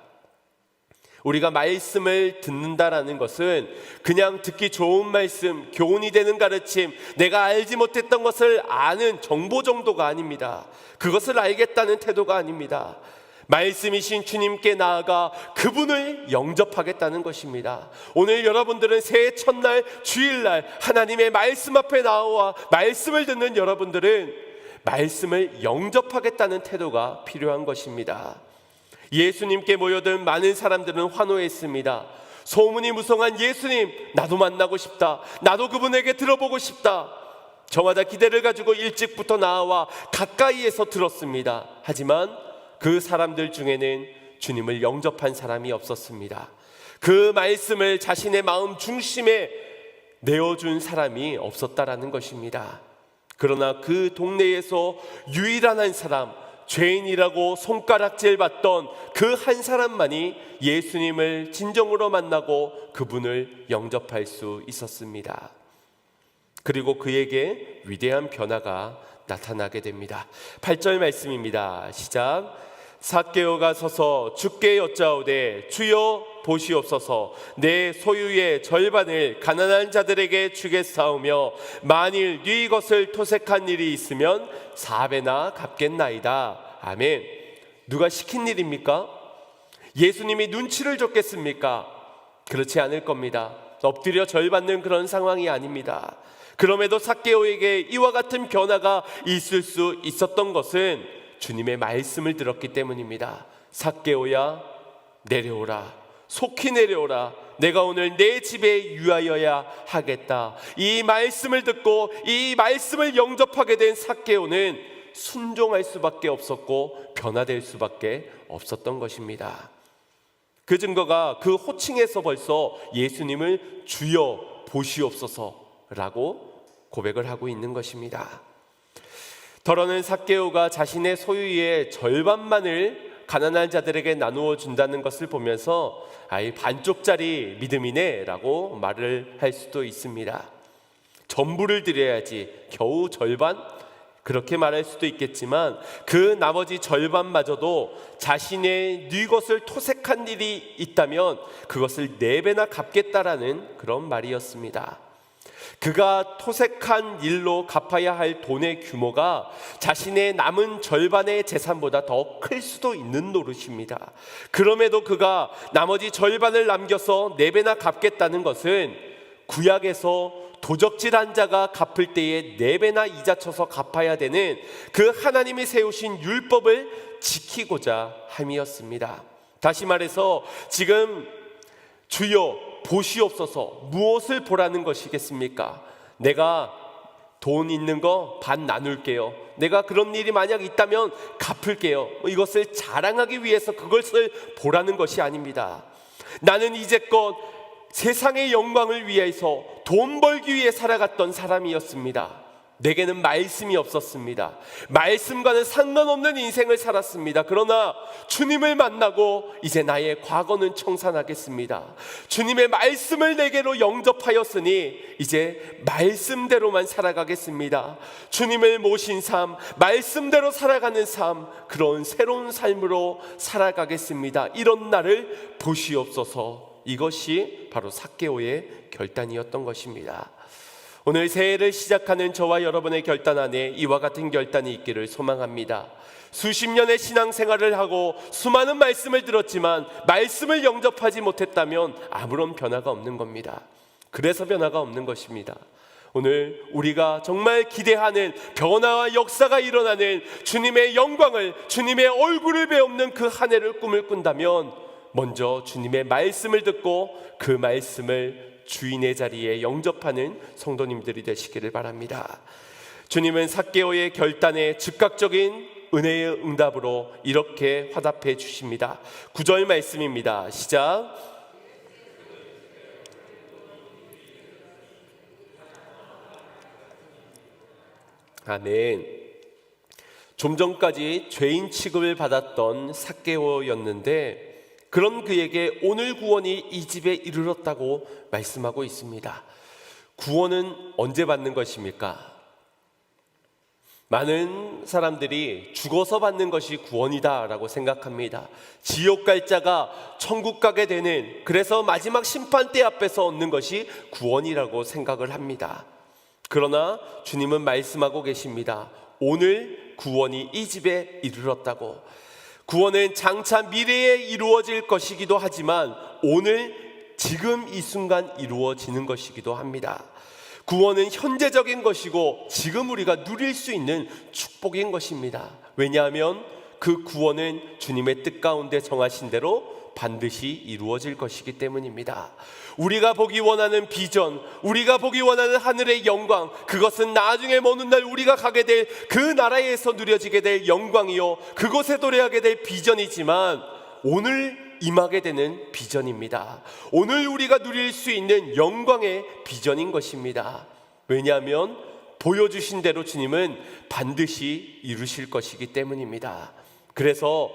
우리가 말씀을 듣는다라는 것은 그냥 듣기 좋은 말씀, 교훈이 되는 가르침, 내가 알지 못했던 것을 아는 정보 정도가 아닙니다. 그것을 알겠다는 태도가 아닙니다. 말씀이신 주님께 나아가 그분을 영접하겠다는 것입니다. 오늘 여러분들은 새해 첫날 주일날 하나님의 말씀 앞에 나와 말씀을 듣는 여러분들은 말씀을 영접하겠다는 태도가 필요한 것입니다. 예수님께 모여든 많은 사람들은 환호했습니다. 소문이 무성한 예수님, 나도 만나고 싶다. 나도 그분에게 들어보고 싶다. 저마다 기대를 가지고 일찍부터 나와 가까이에서 들었습니다. 하지만 그 사람들 중에는 주님을 영접한 사람이 없었습니다. 그 말씀을 자신의 마음 중심에 내어준 사람이 없었다라는 것입니다. 그러나 그 동네에서 유일한 한 사람, 죄인이라고 손가락질 받던 그 한 사람만이 예수님을 진정으로 만나고 그분을 영접할 수 있었습니다. 그리고 그에게 위대한 변화가 나타나게 됩니다. 8절 말씀입니다. 시작. 삭개오가 서서 주께 여짜오되 주여 보시옵소서, 내 소유의 절반을 가난한 자들에게 주겠사오며 만일 네 것을 토색한 일이 있으면 4배나 갚겠나이다. 아멘. 누가 시킨 일입니까? 예수님이 눈치를 줬겠습니까? 그렇지 않을 겁니다. 엎드려 절 받는 그런 상황이 아닙니다. 그럼에도 삭개오에게 이와 같은 변화가 있을 수 있었던 것은 주님의 말씀을 들었기 때문입니다. 삭개오야, 내려오라. 속히 내려오라. 내가 오늘 내 집에 유하여야 하겠다. 이 말씀을 듣고 이 말씀을 영접하게 된 삭개오는 순종할 수밖에 없었고 변화될 수밖에 없었던 것입니다. 그 증거가 그 호칭에서 벌써 예수님을 주여 보시옵소서라고 고백을 하고 있는 것입니다. 더러는 삭개오가 자신의 소유의 절반만을 가난한 자들에게 나누어 준다는 것을 보면서 아이 반쪽짜리 믿음이네 라고 말을 할 수도 있습니다. 전부를 드려야지 겨우 절반? 그렇게 말할 수도 있겠지만 그 나머지 절반마저도 자신의 네 것을 토색한 일이 있다면 그것을 4배나 갚겠다라는 그런 말이었습니다. 그가 토색한 일로 갚아야 할 돈의 규모가 자신의 남은 절반의 재산보다 더 클 수도 있는 노릇입니다. 그럼에도 그가 나머지 절반을 남겨서 4배나 갚겠다는 것은 구약에서 도적질한 자가 갚을 때에 4배나 이자 쳐서 갚아야 되는 그 하나님이 세우신 율법을 지키고자 함이었습니다. 다시 말해서 지금 주여 보시옵소서, 무엇을 보라는 것이겠습니까? 내가 돈 있는 거 반 나눌게요. 내가 그런 일이 만약 있다면 갚을게요. 이것을 자랑하기 위해서 그것을 보라는 것이 아닙니다. 나는 이제껏 세상의 영광을 위해서 돈 벌기 위해 살아갔던 사람이었습니다. 내게는 말씀이 없었습니다. 말씀과는 상관없는 인생을 살았습니다. 그러나 주님을 만나고 이제 나의 과거는 청산하겠습니다. 주님의 말씀을 내게로 영접하였으니 이제 말씀대로만 살아가겠습니다. 주님을 모신 삶, 말씀대로 살아가는 삶, 그런 새로운 삶으로 살아가겠습니다. 이런 나를 보시옵소서. 이것이 바로 삭개오의 결단이었던 것입니다. 오늘 새해를 시작하는 저와 여러분의 결단 안에 이와 같은 결단이 있기를 소망합니다. 수십 년의 신앙생활을 하고 수많은 말씀을 들었지만 말씀을 영접하지 못했다면 아무런 변화가 없는 겁니다. 그래서 변화가 없는 것입니다. 오늘 우리가 정말 기대하는 변화와 역사가 일어나는 주님의 영광을, 주님의 얼굴을 배우는 그 한 해를 꿈을 꾼다면 먼저 주님의 말씀을 듣고 그 말씀을 주인의 자리에 영접하는 성도님들이 되시기를 바랍니다. 주님은 삭개오의 결단에 즉각적인 은혜의 응답으로 이렇게 화답해 주십니다. 9절 말씀입니다. 시작. 아멘. 좀 전까지 죄인 취급을 받았던 삭개오였는데 그런 그에게 오늘 구원이 이 집에 이르렀다고 말씀하고 있습니다. 구원은 언제 받는 것입니까? 많은 사람들이 죽어서 받는 것이 구원이다라고 생각합니다. 지옥 갈 자가 천국 가게 되는, 그래서 마지막 심판대 앞에서 얻는 것이 구원이라고 생각을 합니다. 그러나 주님은 말씀하고 계십니다. 오늘 구원이 이 집에 이르렀다고. 구원은 장차 미래에 이루어질 것이기도 하지만 오늘 지금 이 순간 이루어지는 것이기도 합니다. 구원은 현재적인 것이고 지금 우리가 누릴 수 있는 축복인 것입니다. 왜냐하면 그 구원은 주님의 뜻 가운데 정하신 대로 반드시 이루어질 것이기 때문입니다. 우리가 보기 원하는 비전, 우리가 보기 원하는 하늘의 영광, 그것은 나중에 먼 훗날 우리가 가게 될 그 나라에서 누려지게 될 영광이요, 그곳에 도래하게 될 비전이지만 오늘 임하게 되는 비전입니다. 오늘 우리가 누릴 수 있는 영광의 비전인 것입니다. 왜냐하면 보여주신 대로 주님은 반드시 이루실 것이기 때문입니다. 그래서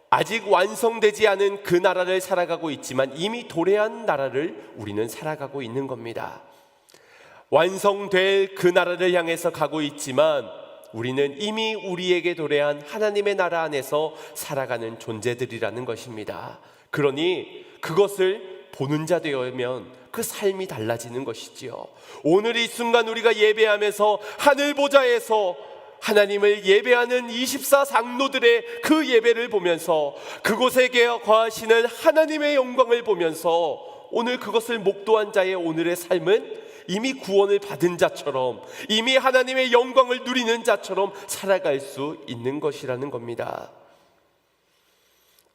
아직 완성되지 않은 그 나라를 살아가고 있지만 이미 도래한 나라를 우리는 살아가고 있는 겁니다. 완성될 그 나라를 향해서 가고 있지만 우리는 이미 우리에게 도래한 하나님의 나라 안에서 살아가는 존재들이라는 것입니다. 그러니 그것을 보는 자 되면 그 삶이 달라지는 것이지요. 오늘 이 순간 우리가 예배하면서 하늘 보좌에서 하나님을 예배하는 24장로들의 그 예배를 보면서 그곳에 거하시는 하나님의 영광을 보면서 오늘 그것을 목도한 자의 오늘의 삶은 이미 구원을 받은 자처럼, 이미 하나님의 영광을 누리는 자처럼 살아갈 수 있는 것이라는 겁니다.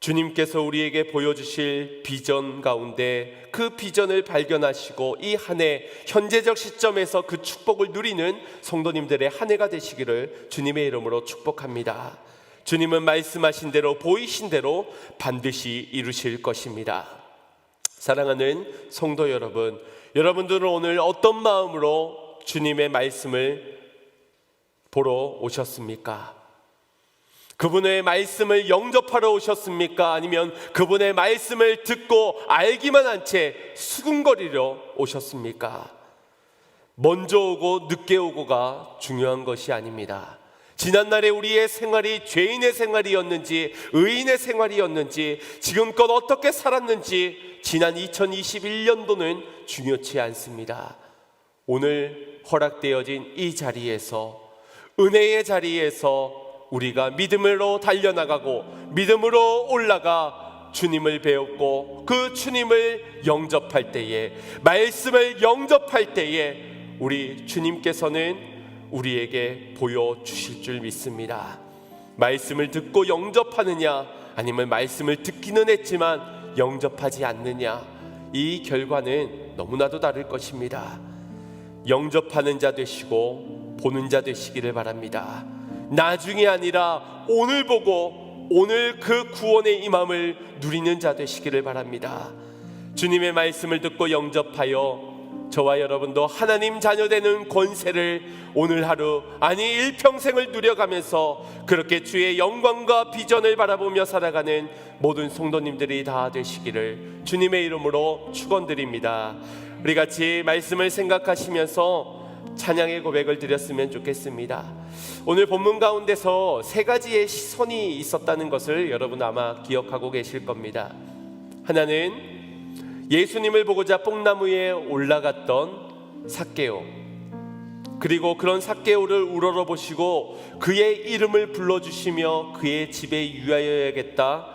주님께서 우리에게 보여주실 비전 가운데 그 비전을 발견하시고 이 한 해 현재적 시점에서 그 축복을 누리는 성도님들의 한 해가 되시기를 주님의 이름으로 축복합니다. 주님은 말씀하신 대로 보이신 대로 반드시 이루실 것입니다. 사랑하는 성도 여러분, 여러분들은 오늘 어떤 마음으로 주님의 말씀을 보러 오셨습니까? 그분의 말씀을 영접하러 오셨습니까? 아니면 그분의 말씀을 듣고 알기만 한 채 수군거리려 오셨습니까? 먼저 오고 늦게 오고가 중요한 것이 아닙니다. 지난날에 우리의 생활이 죄인의 생활이었는지 의인의 생활이었는지 지금껏 어떻게 살았는지 지난 2021년도는 중요치 않습니다. 오늘 허락되어진 이 자리에서, 은혜의 자리에서 우리가 믿음으로 달려나가고 믿음으로 올라가 주님을 배웠고 그 주님을 영접할 때에, 말씀을 영접할 때에 우리 주님께서는 우리에게 보여주실 줄 믿습니다. 말씀을 듣고 영접하느냐, 아니면 말씀을 듣기는 했지만 영접하지 않느냐, 이 결과는 너무나도 다를 것입니다. 영접하는 자 되시고 보는 자 되시기를 바랍니다. 나중이 아니라 오늘 보고 오늘 그 구원의 임함을 누리는 자 되시기를 바랍니다. 주님의 말씀을 듣고 영접하여 저와 여러분도 하나님 자녀 되는 권세를 오늘 하루, 아니 일평생을 누려가면서 그렇게 주의 영광과 비전을 바라보며 살아가는 모든 성도님들이 다 되시기를 주님의 이름으로 축원드립니다. 우리 같이 말씀을 생각하시면서 찬양의 고백을 드렸으면 좋겠습니다. 오늘 본문 가운데서 세 가지의 시선이 있었다는 것을 여러분 아마 기억하고 계실 겁니다. 하나는 예수님을 보고자 뽕나무에 올라갔던 삭개오, 그리고 그런 삭개오를 우러러보시고 그의 이름을 불러주시며 그의 집에 유하여야겠다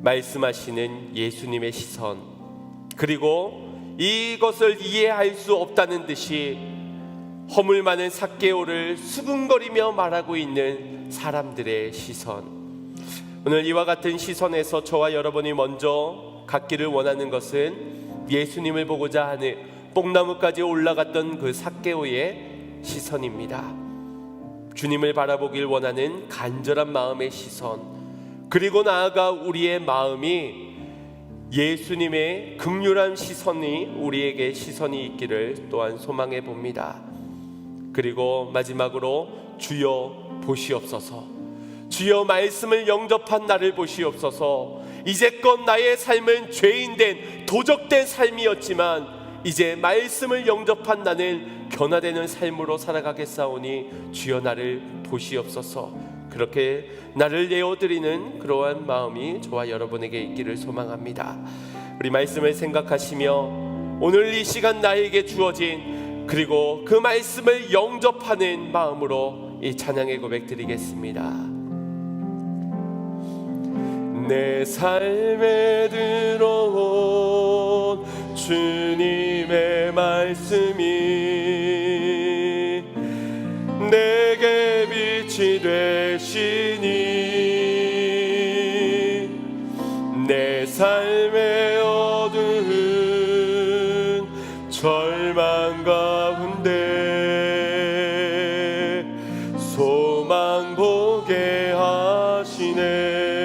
말씀하시는 예수님의 시선, 그리고 이것을 이해할 수 없다는 듯이 허물 많은 삭개오를 수근거리며 말하고 있는 사람들의 시선. 오늘 이와 같은 시선에서 저와 여러분이 먼저 갖기를 원하는 것은 예수님을 보고자 하는 뽕나무까지 올라갔던 그 삭개오의 시선입니다. 주님을 바라보길 원하는 간절한 마음의 시선, 그리고 나아가 우리의 마음이 예수님의 긍휼한 시선이 우리에게 시선이 있기를 또한 소망해 봅니다. 그리고 마지막으로 주여 보시옵소서, 주여 말씀을 영접한 나를 보시옵소서. 이제껏 나의 삶은 죄인된 도적된 삶이었지만 이제 말씀을 영접한 나는 변화되는 삶으로 살아가겠사오니 주여 나를 보시옵소서. 그렇게 나를 내어드리는 그러한 마음이 저와 여러분에게 있기를 소망합니다. 우리 말씀을 생각하시며 오늘 이 시간 나에게 주어진, 그리고 그 말씀을 영접하는 마음으로 이 찬양의 고백 드리겠습니다. 내 삶에 들어온 주님의 말씀이 내게 빛이 되시니 내 삶의 어두운 절망 가운데 소망 보게 하시네.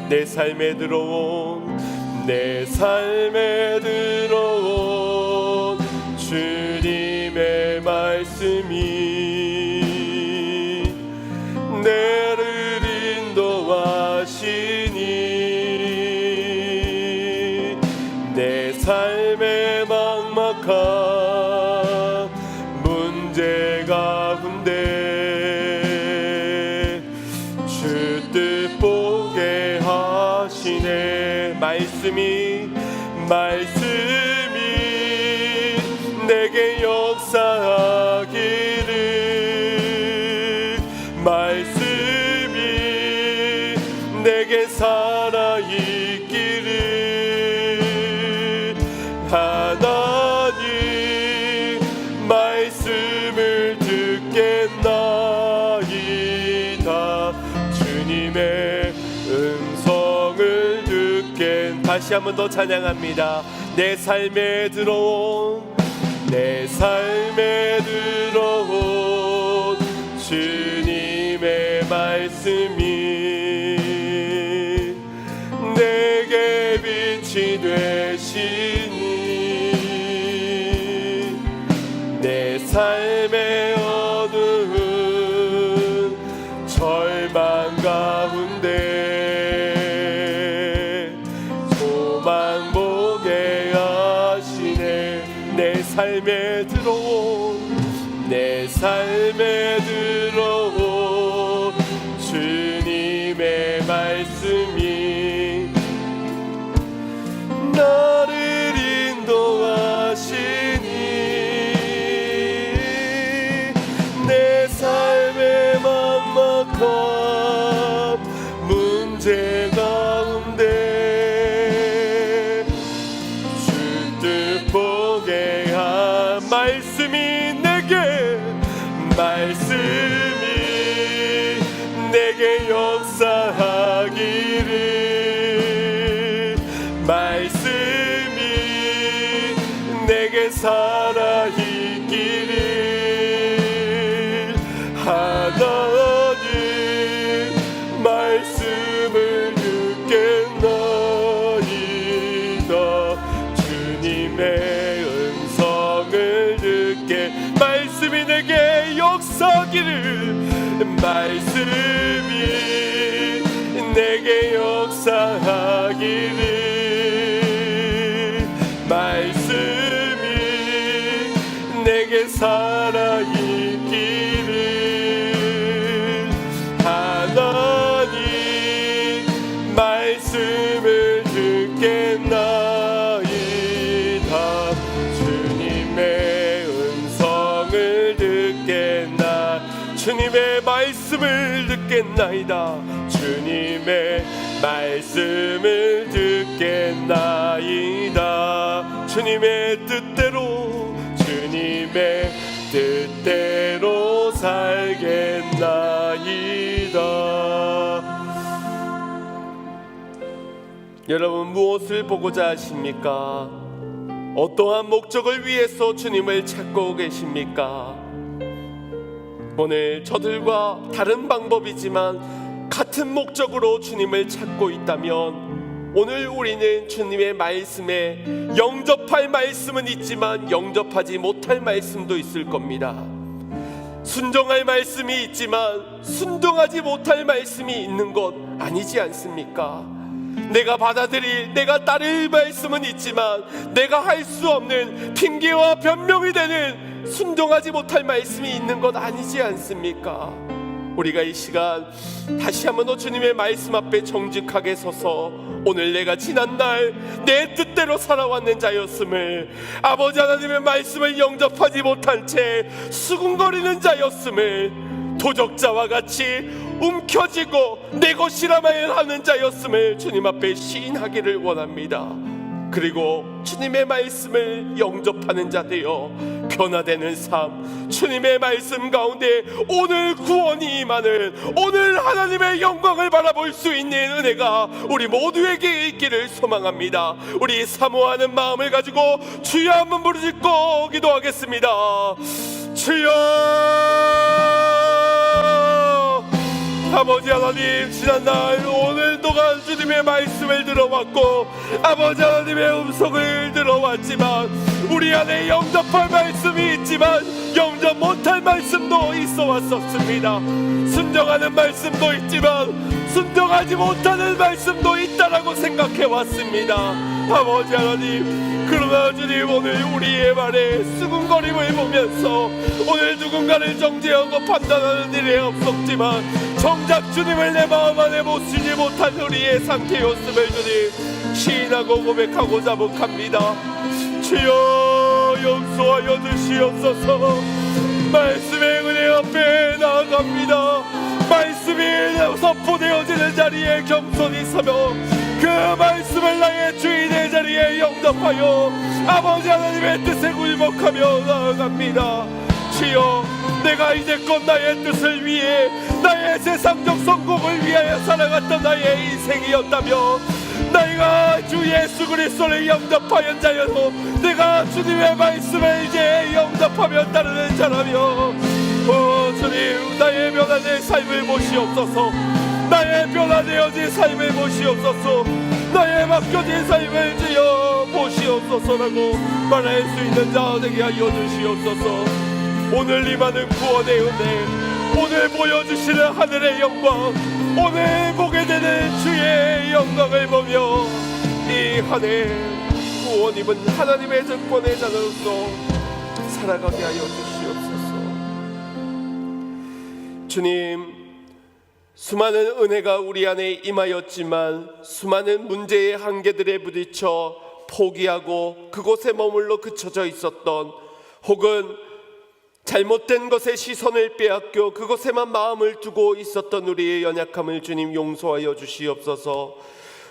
내 삶에 들어온, 내 삶에 들어온 주님의 말씀이 나를 인도하시니 내 삶의 막막한 문제 가운데 주 뜻 보게 하시네. 말씀이 내게 역사하기를, 말씀이 내게 살아있기를, 하나님 말씀을 듣겠나이다. 주님의 음성을 듣겠. 다시 한 번 더 찬양합니다. 내 삶에 들어온, 내 삶에 들어온 주님의 말씀이 내게 빛이 되시니 내 삶의 어두운 절망 가운데 소망 보게 하시네. 내 삶에 들어온, 내 삶에 들어온 주님의 말씀이 나를 인도하시니 내 삶의 막막한 문제 가운데 주 뜻 보게 한 말씀이 내게 역사하기를, 말씀이 내게 살아있기를, 하나님 말씀을 듣겠나이다. 주님의 음성 역사하기를, 말씀이 내게 역사하기를, 말씀이 내게 살아있기를. 하나님 말씀을 듣겠나이다. 주님의 음성을 듣겠나. 주님의 말씀을 듣겠나이다. 주님의 말씀을 듣겠나이다. 주님의 뜻대로, 주님의 뜻대로 살겠나이다. 여러분, 무엇을 보고자 하십니까? 어떠한 목적을 위해서 주님을 찾고 계십니까? 오늘 저들과 다른 방법이지만 같은 목적으로 주님을 찾고 있다면, 오늘 우리는 주님의 말씀에 영접할 말씀은 있지만 영접하지 못할 말씀도 있을 겁니다. 순종할 말씀이 있지만 순종하지 못할 말씀이 있는 것 아니지 않습니까? 내가 받아들일, 내가 따를 말씀은 있지만 내가 할 수 없는 핑계와 변명이 되는 순종하지 못할 말씀이 있는 것 아니지 않습니까? 우리가 이 시간 다시 한번 더 주님의 말씀 앞에 정직하게 서서, 오늘 내가 지난날 내 뜻대로 살아왔는 자였음을, 아버지 하나님의 말씀을 영접하지 못한 채 수군거리는 자였음을, 도적자와 같이 움켜쥐고 내 것이라만 하는 자였음을 주님 앞에 시인하기를 원합니다. 그리고 주님의 말씀을 영접하는 자 되어 변화되는 삶, 주님의 말씀 가운데 오늘 구원이 임하는, 오늘 하나님의 영광을 바라볼 수 있는 은혜가 우리 모두에게 있기를 소망합니다. 우리 사모하는 마음을 가지고 주여 한번 부르짖고 기도하겠습니다. 주여, 아버지 하나님, 지난날 오늘 동안 주님의 말씀을 들어왔고 아버지 하나님의 음성을 들어왔지만, 우리 안에 영접할 말씀이 있지만 영접 못할 말씀도 있어 왔었습니다. 순종하는 말씀도 있지만 순종하지 못하는 말씀도 있다라고 생각해 왔습니다. 아버지 하나님, 그러나 주님, 오늘 우리의 말에 수군거림을 보면서 오늘 누군가를 정죄하고 판단하는 일이 없었지만 정작 주님을 내 마음 안에 모시지 못한 우리의 상태였음을 주님 시인하고 고백하고 자복합니다. 주여, 용서하여 주시옵소서. 말씀의 은혜 앞에 나아갑니다. 말씀이 선포되어지는 자리에 겸손히 서며 그 말씀을 나의 주인의 자리에 영접하여 아버지 하나님의 뜻에 굴복하며 나아갑니다. 주여, 내가 이제껏 나의 뜻을 위해, 나의 세상적 성공을 위하여 살아갔던 나의 인생이었다며, 내가 주 예수 그리스도를 영접하여 자여서 내가 주님의 말씀을 이제 영접하며 따르는 자라며, 주님, 나의 변화된 삶을 보시옵소서. 나의 변화되어진 삶을 보시옵소서. 나의 맡겨진 삶을 주여 보시옵소서라고 말할 수 있는 자 되게 하여 주시옵소서. 오늘 임하는 구원의 은혜, 오늘 보여주시는 하늘의 영광, 오늘 보게 되는 주의 영광을 보며 이 한 해 구원 입은 하나님의 정권의 자녀로서 살아가게 하여 주시옵소서. 주님, 수많은 은혜가 우리 안에 임하였지만 수많은 문제의 한계들에 부딪혀 포기하고 그곳에 머물러 그쳐져 있었던, 혹은 잘못된 것에 시선을 빼앗겨 그것에만 마음을 두고 있었던 우리의 연약함을 주님 용서하여 주시옵소서.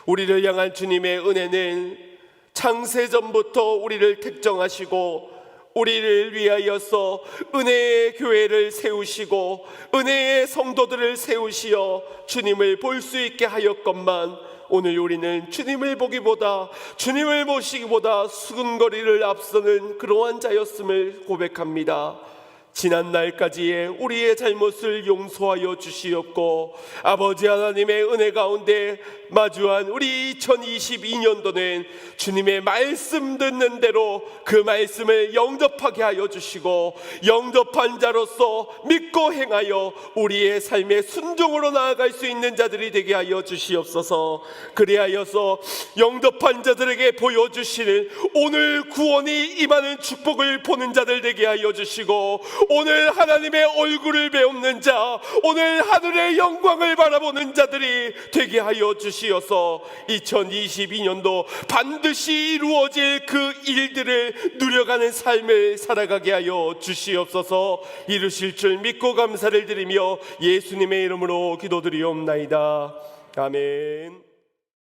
우리를 향한 주님의 은혜는 창세전부터 우리를 택정하시고 우리를 위하여서 은혜의 교회를 세우시고 은혜의 성도들을 세우시어 주님을 볼 수 있게 하였건만, 오늘 우리는 주님을 보기보다, 주님을 모시기보다 수근거리를 앞서는 그러한 자였음을 고백합니다. 지난 날까지의 우리의 잘못을 용서하여 주시옵고, 아버지 하나님의 은혜 가운데 마주한 우리 2022년도는 주님의 말씀 듣는 대로 그 말씀을 영접하게 하여 주시고, 영접한 자로서 믿고 행하여 우리의 삶의 순종으로 나아갈 수 있는 자들이 되게 하여 주시옵소서. 그리하여서 영접한 자들에게 보여주시는 오늘 구원이 임하는 축복을 보는 자들 되게 하여 주시고, 오늘 하나님의 얼굴을 배우는 자, 오늘 하늘의 영광을 바라보는 자들이 되게 하여 주시어서 2022년도 반드시 이루어질 그 일들을 누려가는 삶을 살아가게 하여 주시옵소서. 이루실 줄 믿고 감사를 드리며 예수님의 이름으로 기도드리옵나이다. 아멘.